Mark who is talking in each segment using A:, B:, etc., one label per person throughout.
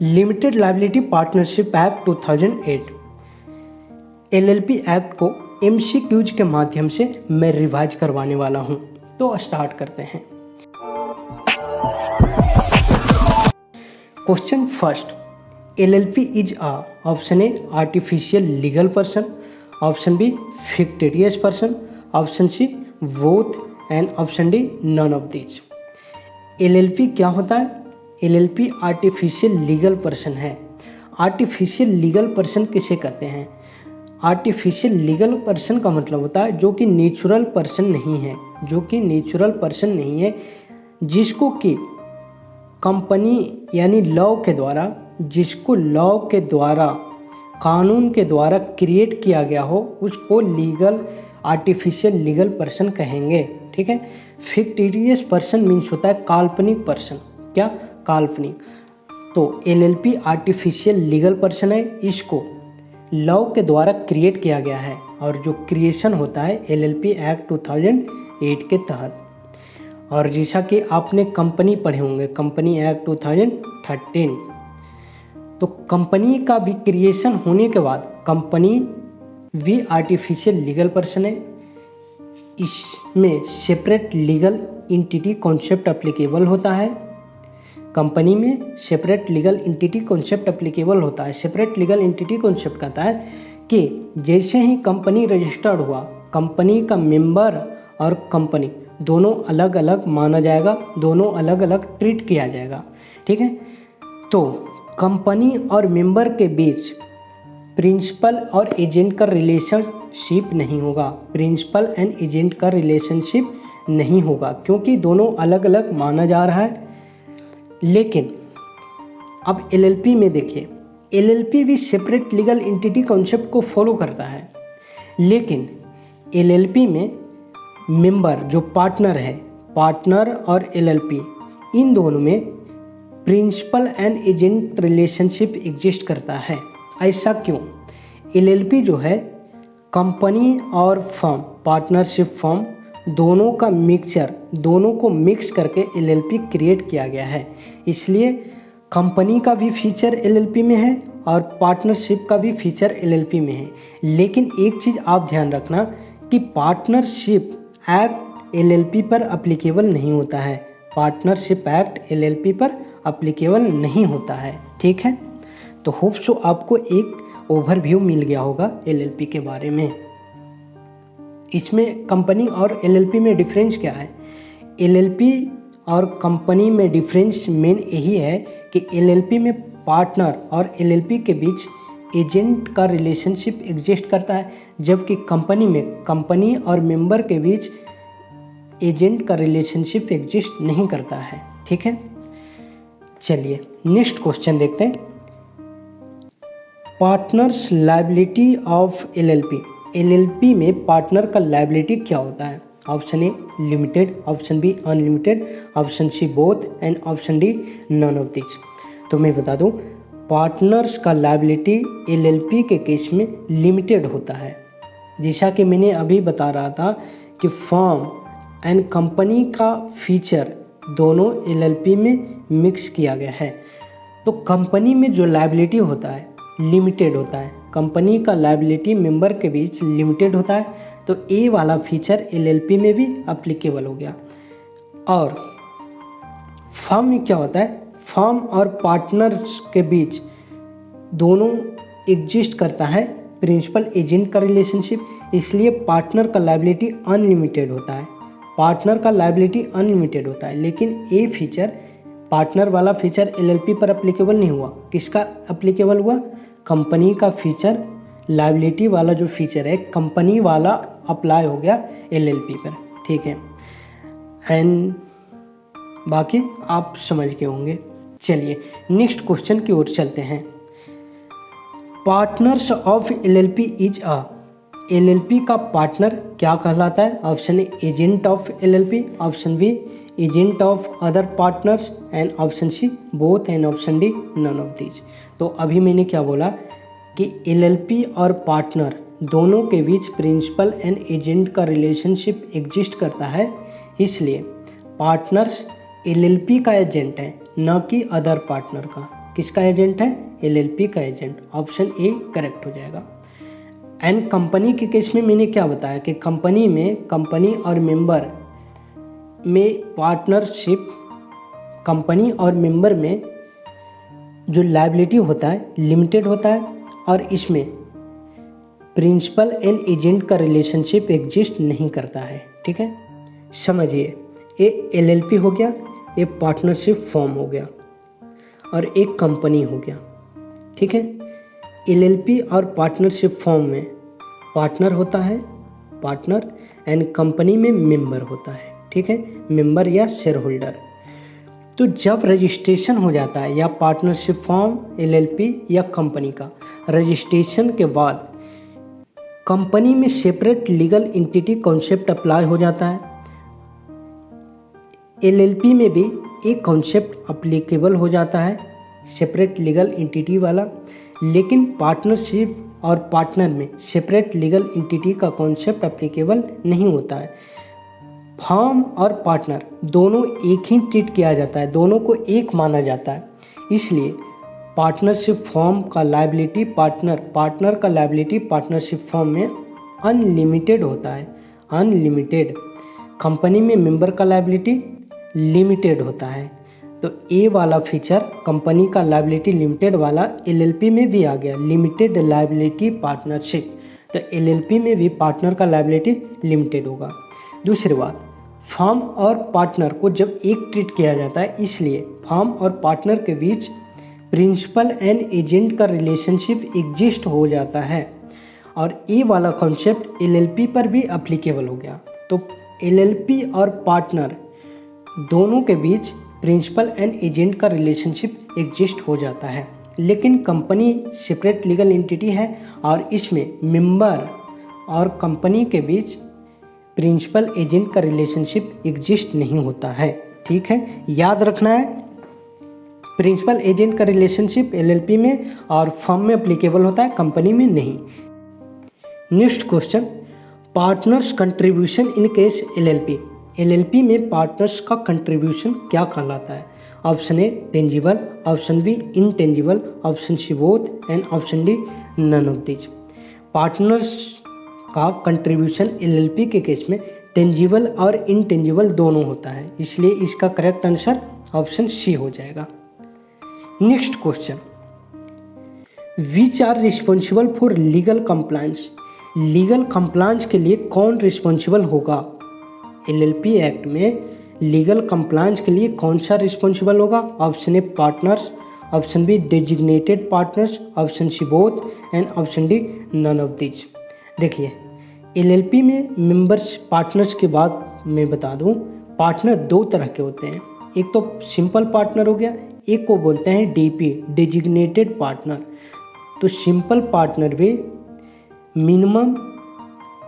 A: Limited liability partnership act 2008 LLP act को MCQs के माध्यम से मैं रिवाइज करवाने वाला हूं। तो स्टार्ट करते हैं। Question first, LLP is a, option A artificial legal person, option B fictitious person, option C both and option D none of these. LLP क्या होता है? एलएलपी आर्टिफिशियल लीगल पर्सन है। आर्टिफिशियल लीगल पर्सन किसे कहते हैं? Artificial legal person का मतलब होता है जो कि नेचुरल पर्सन नहीं है, जो कि नेचुरल पर्सन नहीं है, जिसको कि कंपनी यानी लॉ के द्वारा, जिसको लॉ के द्वारा, कानून के द्वारा क्रिएट किया गया हो, उसको लीगल आर्टिफिशियल लीगल पर्सन कहेंगे। ठीक है। फिक्टिशियस पर्सन मीन्स होता है काल्पनिक पर्सन। क्या? काल्पनिक। तो एलएलपी आर्टिफिशियल लीगल पर्सन है, इसको लॉ के द्वारा क्रिएट किया गया है और जो क्रिएशन होता है एलएलपी एक्ट 2008 के तहत। और जैसा कि आपने कंपनी पढ़े होंगे, कंपनी एक्ट 2013, तो कंपनी का भी क्रिएशन होने के बाद कंपनी भी आर्टिफिशियल लीगल पर्सन है। इसमें separate legal entity concept applicable होता है। कंपनी में separate legal entity concept applicable होता है। सेपरेट लीगल एंटिटी कॉन्सेप्ट कहता है कि जैसे ही कंपनी रजिस्टर्ड हुआ, कंपनी का मेंबर और कंपनी दोनों अलग अलग माना जाएगा, दोनों अलग अलग ट्रीट किया जाएगा। ठीक है। तो कंपनी और मेंबर के बीच प्रिंसिपल और एजेंट का रिलेशनशिप नहीं होगा। प्रिंसिपल एंड एजेंट का रिलेशनशिप नहीं होगा क्योंकि दोनों अलग अलग माना जा रहा है। लेकिन अब एलएलपी में देखिए, एलएलपी भी सेपरेट लीगल एंटिटी कॉन्सेप्ट को फॉलो करता है, लेकिन एलएलपी में मेंबर जो पार्टनर है, पार्टनर और एलएलपी, इन दोनों में principal and agent relationship exist करता है। ऐसा क्यों? एलएलपी जो है कंपनी और फर्म, पार्टनरशिप फर्म, दोनों का मिक्सचर, दोनों को मिक्स करके एलएलपी क्रिएट किया गया है। इसलिए कंपनी का भी फीचर एलएलपी में है और पार्टनरशिप का भी फीचर एलएलपी में है। लेकिन एक चीज़ आप ध्यान रखना कि पार्टनरशिप एक्ट एलएलपी पर एप्लीकेबल नहीं होता है। पार्टनरशिप एक्ट एलएलपी पर एप्लीकेबल नहीं होता है। ठीक है। तो होप सो आपको एक ओवरव्यू मिल गया होगा एलएलपी के बारे में। इसमें कंपनी और एलएलपी में डिफरेंस क्या है? एलएलपी और कंपनी में डिफरेंस मेन यही है कि एलएलपी में पार्टनर और एलएलपी के बीच एजेंट का रिलेशनशिप एग्जिस्ट करता है, जबकि कंपनी में कंपनी और मेंबर के बीच एजेंट का रिलेशनशिप एग्जिस्ट नहीं करता है। ठीक है। चलिए नेक्स्ट क्वेश्चन देखते हैं। Partners liability of LLP. LLP में पार्टनर का लायबिलिटी क्या होता है? Option A limited, option B unlimited, option C both and option D none of this. तो मैं बता दूं, पार्टनर्स का लायबिलिटी एलएलपी के केस में लिमिटेड होता है। जैसा कि मैंने अभी बता रहा था कि फर्म एंड कंपनी का फीचर दोनों एलएलपी में मिक्स किया गया है। तो कंपनी में जो लायबिलिटी होता है लिमिटेड होता है। कंपनी का लायबिलिटी मेंबर के बीच लिमिटेड होता है, तो ए वाला फीचर एलएलपी में भी एप्लीकेबल हो गया। और फर्म में क्या होता है? फर्म और पार्टनर्स के बीच दोनों एग्जिस्ट करता है प्रिंसिपल एजेंट का रिलेशनशिप, इसलिए पार्टनर का लायबिलिटी अनलिमिटेड होता है। पार्टनर का लायबिलिटी अनलिमिटेड होता है, लेकिन ए फीचर, पार्टनर वाला फीचर एलएलपी पर एप्लीकेबल नहीं हुआ। किसका एप्लीकेबल हुआ? कंपनी का फीचर, लायबिलिटी वाला जो फीचर है कंपनी वाला अप्लाई हो गया एलएलपी पर। ठीक है। एंड बाकी आप समझ के होंगे। चलिए नेक्स्ट क्वेश्चन की ओर चलते हैं। Partners of LLP is a. LLP का पार्टनर क्या कहलाता है? Option A agent of LLP, option B agent of other partners and option C both and option D none of these. तो अभी मैंने क्या बोला कि एलएलपी और पार्टनर दोनों के बीच प्रिंसिपल एंड एजेंट का रिलेशनशिप एग्जिस्ट करता है, इसलिए पार्टनर्स एलएलपी का एजेंट है, न कि अदर पार्टनर का। किसका एजेंट है? एलएलपी का एजेंट। ऑप्शन ए करेक्ट हो जाएगा। एंड कंपनी के केस में मैंने क्या बताया कि कंपनी में कंपनी और मेंबर में पार्टनरशिप, कंपनी और मेंबर में जो लायबिलिटी होता है लिमिटेड होता है और इसमें प्रिंसिपल एंड एजेंट का रिलेशनशिप एग्जिस्ट नहीं करता है। ठीक है, समझिए, ये एलएलपी हो गया, ये पार्टनरशिप फॉर्म हो गया और एक कंपनी हो गया। ठीक है, एलएलपी और पार्टनरशिप फॉर्म में पार्टनर होता है, पार्टनर, एंड कंपनी में मेंबर होता है। ठीक है, मेंबर या शेयर होल्डर। तो जब रजिस्ट्रेशन हो जाता है या पार्टनरशिप फॉर्म, एलएलपी या कंपनी का रजिस्ट्रेशन के बाद कंपनी में separate legal entity concept apply हो जाता है। एलएलपी में भी एक कॉन्सेप्ट अप्लीकेबल हो जाता है, सेपरेट लीगल एंटिटी वाला, लेकिन पार्टनरशिप और पार्टनर में सेपरेट लीगल एंटिटी का कॉन्सेप्ट अप्लीकेबल नहीं होता है। फर्म और पार्टनर दोनों एक ही ट्रीट किया जाता है, दोनों को एक माना जाता है। इसलिए पार्टनरशिप फॉर्म का लायबिलिटी पार्टनर का लायबिलिटी पार्टनरशिप फॉर्म में अनलिमिटेड होता है, अनलिमिटेड। कंपनी में मेंबर का लायबिलिटी लिमिटेड होता है। तो ए वाला फीचर कंपनी का लायबिलिटी लिमिटेड वाला एलएलपी में भी आ गया, लिमिटेड लायबिलिटी पार्टनरशिप। तो एलएलपी में भी पार्टनर का लायबिलिटी लिमिटेड होगा। दूसरी बात, फर्म और पार्टनर को जब एक ट्रीट किया जाता है, इसलिए फर्म और पार्टनर के बीच प्रिंसिपल एंड एजेंट का रिलेशनशिप एग्जिस्ट हो जाता है और ये वाला कॉन्सेप्ट एलएलपी पर भी अप्लीकेबल हो गया। तो एलएलपी और पार्टनर दोनों के बीच प्रिंसिपल एंड एजेंट का रिलेशनशिप एग्जिस्ट हो जाता है, लेकिन कंपनी सेपरेट लीगल एंटिटी है और इसमें मेंबर और कंपनी के बीच प्रिंसिपल एजेंट का रिलेशनशिप एग्जिस्ट नहीं होता है। ठीक है, याद रखना है, प्रिंसिपल एजेंट का रिलेशनशिप एलएलपी में और फर्म में अप्लीकेबल होता है, कंपनी में नहीं। Next question, partners contribution in case LLP. LLP में पार्टनर्स का कंट्रीब्यूशन क्या कहलाता है? Option A tangible, option B intangible, option C both and option D none of these. Partners का कंट्रीब्यूशन एलएलपी के केस में टेंजिबल और इनटेंजिबल दोनों होता है, इसलिए इसका करेक्ट आंसर ऑप्शन सी हो जाएगा। Next question, which are responsible for legal compliance. Legal compliance के लिए कौन रिस्पॉन्सिबल होगा? एलएलपी एक्ट में लीगल कंप्लायंस के लिए कौन सा रिस्पॉन्सिबल होगा? Option A partners, option B designated partners, option C both and option D none of these. देखिए, एलएलपी में मेंबर्स पार्टनर्स के बाद मैं बता दूं, पार्टनर दो तरह के होते हैं। एक तो सिंपल पार्टनर हो गया, एक को बोलते हैं डीपी, डेजिग्नेटेड पार्टनर। तो सिंपल पार्टनर भी मिनिमम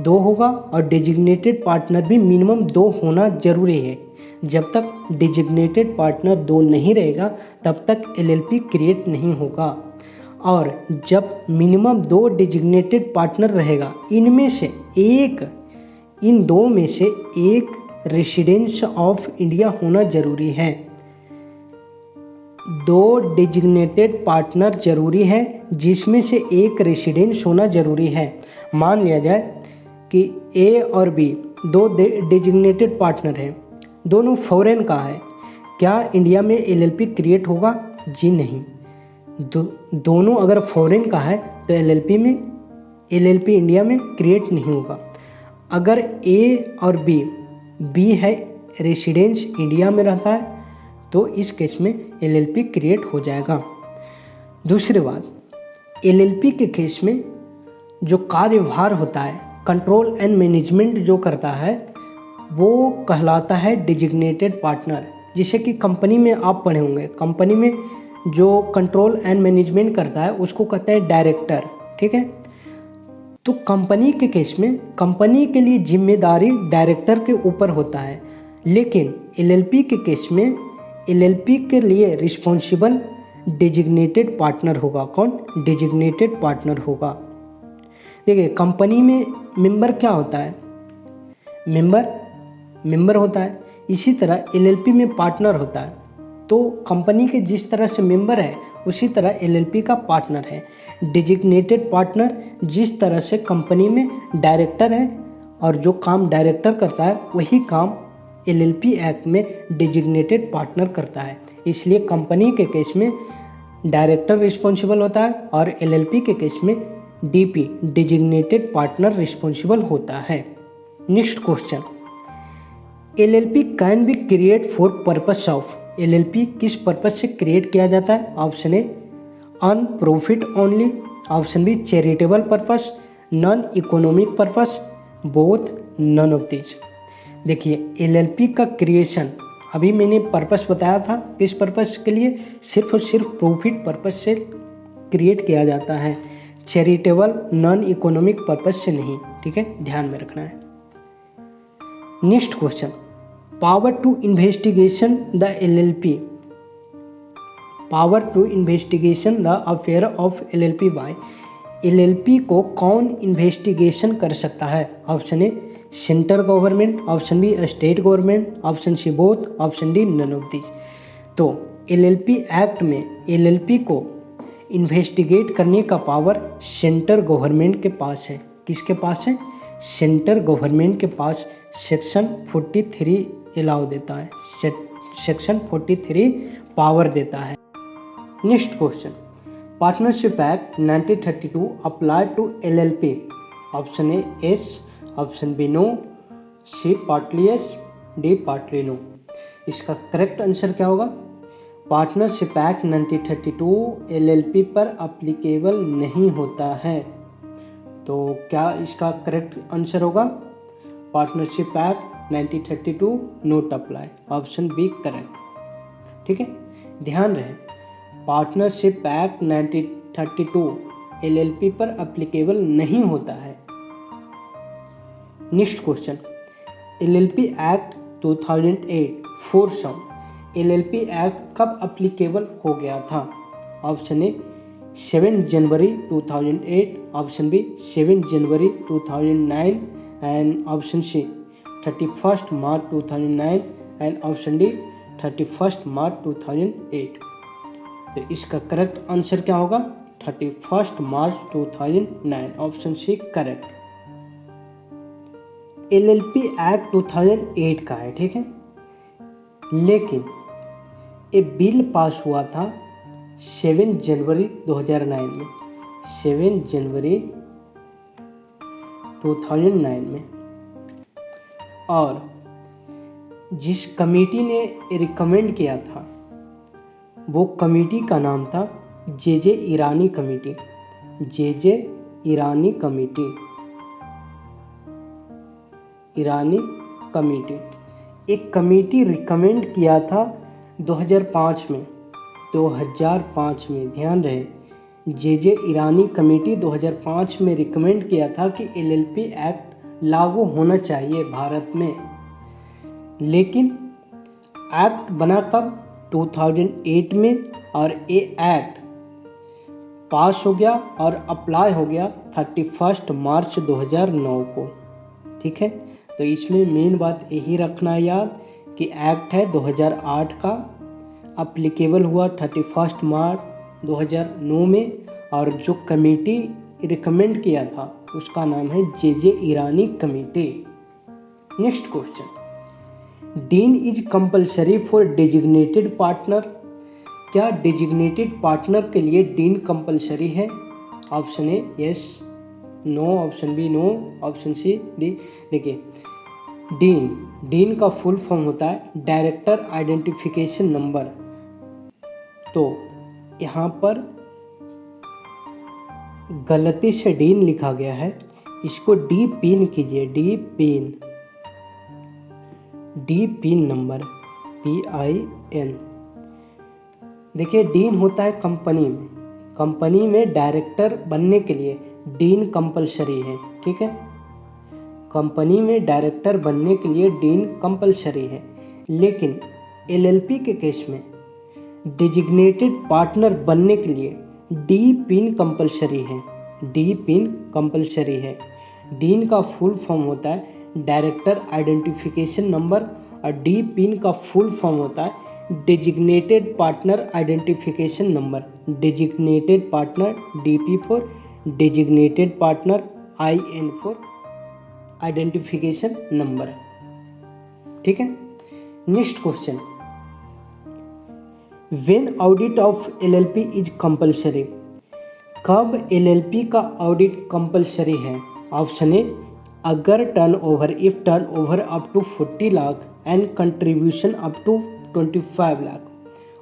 A: 2 होगा और डेजिग्नेटेड पार्टनर भी मिनिमम 2 होना जरूरी है। जब तक डेजिग्नेटेड पार्टनर 2 नहीं रहेगा तब तक एलएलपी क्रिएट नहीं होगा। और जब मिनिमम 2 डेजिग्नेटेड पार्टनर रहेगा, इनमें से एक, इन 2 में से एक रेसिडेंस ऑफ इंडिया होना जरूरी है। 2 डेजिग्नेटेड पार्टनर जरूरी है जिसमें से एक रेसिडेंस होना जरूरी है। मान लिया जाए कि ए और बी 2 डेजिग्नेटेड पार्टनर हैं, दोनों फॉरेन का है, क्या इंडिया में एलएलपी क्रिएट होगा? जी नहीं। दोनों अगर फॉरेन का है तो एलएलपी इंडिया में क्रिएट नहीं होगा। अगर ए और बी है रेसिडेंस इंडिया में रहता है तो इस केस में एलएलपी क्रिएट हो जाएगा। दूसरी बात, एलएलपी के केस में जो कार्यभार होता है, कंट्रोल एंड मैनेजमेंट जो करता है, वो कहलाता है डेजिग्नेटेड पार्टनर। जिसे कि कंपनी में आप पढ़े होंगे, कंपनी में जो कंट्रोल एंड मैनेजमेंट करता है उसको कहते हैं डायरेक्टर। ठीक है, तो कंपनी के केस में कंपनी के लिए जिम्मेदारी डायरेक्टर के ऊपर होता है, लेकिन एलएलपी के केस में एलएलपी के लिए रिस्पॉन्सिबल डेजिग्नेटेड पार्टनर होगा। कौन? डेजिग्नेटेड पार्टनर होगा। देखिए, कंपनी में मेंबर क्या होता है? मेंबर होता है। इसी तरह एलएलपी में पार्टनर होता है। तो कंपनी के जिस तरह से मेंबर है उसी तरह एलएलपी का पार्टनर है। डेजिग्नेटेड पार्टनर जिस तरह से कंपनी में डायरेक्टर है और जो काम डायरेक्टर करता है वही काम एलएलपी एक्ट में डेजिग्नेटेड पार्टनर करता है। इसलिए कंपनी के केस में डायरेक्टर रिस्पॉन्सिबल होता है और एलएलपी के केस में डीपी डेजिग्नेटेड पार्टनर रिस्पॉन्सिबल होता है। Next question, LLP can be create for purpose of. LLP किस पर्पस से क्रिएट किया जाता है? Option A earn profit only, option B charitable purpose, non economic purpose, both, none of this. देखिए LLP का creation अभी मैंने पर्पस बताया था, किस पर्पस के लिए? सिर्फ और सिर्फ प्रॉफिट पर्पस से क्रिएट किया जाता है, चैरिटेबल नॉन इकोनॉमिक पर्पस से नहीं। ठीक है, ध्यान में रखना है। Next question, power to investigation the LLP, power to investigation the affair of LLP by. LLP को कौन इन्वेस्टिगेशन कर सकता है? Option A central government, option B state government, option C both, option D none of this. तो LLP act में LLP को investigate करने का पावर सेंट्रल गवर्नमेंट के पास है। किसके पास है? सेंट्रल गवर्नमेंट के पास सेक्शन 43 अलाउ देता है, सेक्शन 43 पावर देता है। Next question, partnership act 1932 apply to LLP. Option A yes, option B no, C partly yes, D partly no. इसका करेक्ट आंसर क्या होगा? पार्टनरशिप एक्ट 1932 एलएलपी पर अप्लीकेबल नहीं होता है। तो क्या इसका करेक्ट आंसर होगा? Partnership act 1932 not apply, option B correct. ठीक है, ध्यान रहे पार्टनरशिप एक्ट 1932 एलएलपी पर अप्लीकेबल नहीं होता है। Next question, LLP act 2008 four some. LLP act कब अप्लीकेबल हो गया था? ऑप्शन ए 7 जनवरी 2008, ऑप्शन बी 7 जनवरी 2009 and option C 31 March 2009 and option D 31 March 2008। तो इसका करेक्ट आंसर क्या होगा? 31 March 2009, option C correct. LLP act 2008 का है, ठीक है, लेकिन ये बिल पास हुआ था 7 जनवरी 2009 में, 7 जनवरी 2009 में। और जिस कमेटी ने रिकमेंड किया था वो कमेटी का नाम था जे ईरानी कमेटी, जे ईरानी कमेटी, ईरानी कमेटी। एक कमेटी रिकमेंड किया था 2005 में, 2005 में, ध्यान रहे जे ईरानी कमेटी 2005 में रिकमेंड किया था कि एलएलपी एक्ट लागू होना चाहिए भारत में। लेकिन एक्ट बना कब? 2008 में, और ये एक्ट पास हो गया और अप्लाई हो गया 31 मार्च 2009 को। ठीक है, तो इसमें मेन बात यही रखना याद कि एक्ट है 2008 का, अप्लीकेबल हुआ 31 मार्च 2009 में, और जो कमेटी रिकमेंड किया था उसका नाम है J Irani committee. Next question, DIN is compulsory for designated partner. क्या डेजिग्नेटेड पार्टनर के लिए डीन कंपलसरी है? Option A yes, no, option B no, option C D. देखिए डीन का फुल फॉर्म होता है डायरेक्टर आइडेंटिफिकेशन नंबर। तो यहाँ पर गलती से डीन लिखा गया है, इसको डी पिन कीजिए, डी पिन नंबर, PIN। देखिए डीन होता है कंपनी में डायरेक्टर बनने के लिए डीन कंपलसरी है। ठीक है, कंपनी में डायरेक्टर बनने के लिए डीन कंपलसरी है। लेकिन एलएलपी के केस में डेजिग्नेटेड पार्टनर बनने के लिए डी पिन कंपलसरी है, डी पिन कंपलसरी है। डीन का फुल फॉर्म होता है डायरेक्टर आइडेंटिफिकेशन नंबर और डी पिन का फुल फॉर्म होता है designated partner identification number, designated partner DP for designated partner, IN for identification number. ठीक है। Next question, when audit of LLP is compulsory, कब LLP का ऑडिट कंपल्सरी है? Option A, अगर turnover, if turnover up to 40 lakh and contribution up to 25 lakh.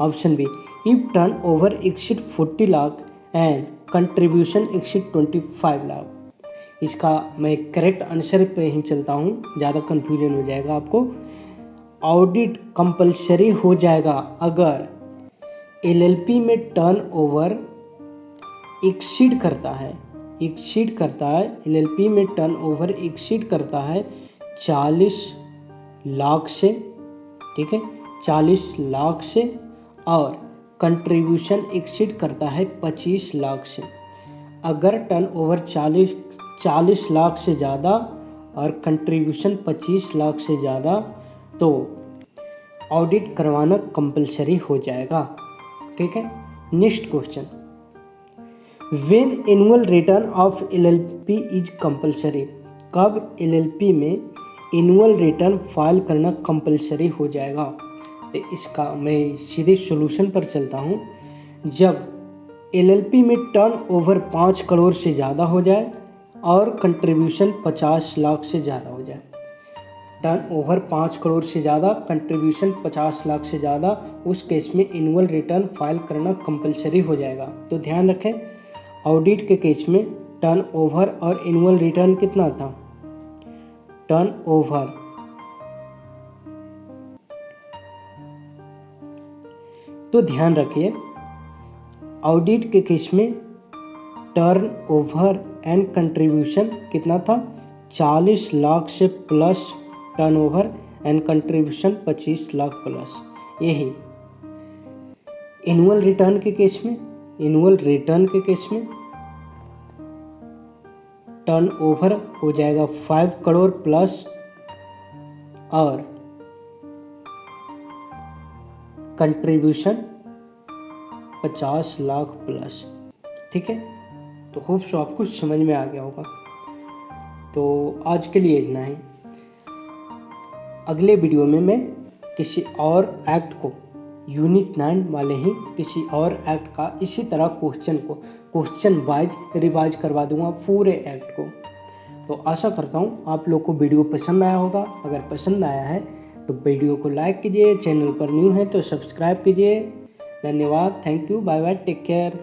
A: Option B, if turnover exceed 40 lakh and contribution exceed 25 lakh. इसका मैं correct answer पे ही चलता हूँ, ज़्यादा कन्फ्यूजन हो जाएगा आपको। ऑडिट कंपल्सरी हो जाएगा अगर LLP में टर्नओवर एक्सीड करता है, LLP में टर्नओवर एक्सीड करता है 40 लाख से, ठीक है, 40 लाख से, और कंट्रीब्यूशन एक्सीड करता है 25 लाख से। अगर टर्नओवर 40 लाख से ज़्यादा और कंट्रीब्यूशन 25 लाख से ज़्यादा तो ऑडिट करवाना कंपलसरी हो जाएगा। ठीक है। Next question, when annual return of LLP is compulsory, कब LLP में एनुअल रिटर्न फाइल करना कंपलसरी हो जाएगा? तो इसका मैं सीधे सॉल्यूशन पर चलता हूँ। जब LLP में टर्नओवर 5 करोड़ से ज़्यादा हो जाए और कंट्रीब्यूशन 50 लाख से ज़्यादा हो जाए। टर्नओवर 5 करोड़ से ज़्यादा, कंट्रीब्यूशन 50 लाख से ज़्यादा, उस केस में एनुअल रिटर्न फाइल करना कंपलसरी हो जाएगा। तो ध्यान रखें, ऑडिट के केस में टर्नओवर और एनुअल रिटर्न कितना था? टर्नओवर तो ध्यान रखिए, ऑडिट के केस में टर्नओवर एंड कंट्रीब्यूशन कितना था? 40 लाख से plus turnover and contribution 25 lakh plus. यही एनुअल रिटर्न के केस में, टर्नओवर हो जाएगा 5 करोड़ प्लस और कंट्रीब्यूशन 50 लाख प्लस। ठीक है। तो होप सो आपको समझ में आ गया होगा। तो आज के लिए इतना ही। अगले वीडियो में मैं किसी और एक्ट को, यूनिट 9 वाले ही किसी और एक्ट का इसी तरह क्वेश्चन वाइज रिवाइज करवा दूंगा पूरे एक्ट को। तो आशा करता हूँ आप लोग को वीडियो पसंद आया होगा। अगर पसंद आया है तो वीडियो को लाइक कीजिए, चैनल पर न्यू है तो सब्सक्राइब कीजिए। धन्यवाद, thank you, bye bye, take care.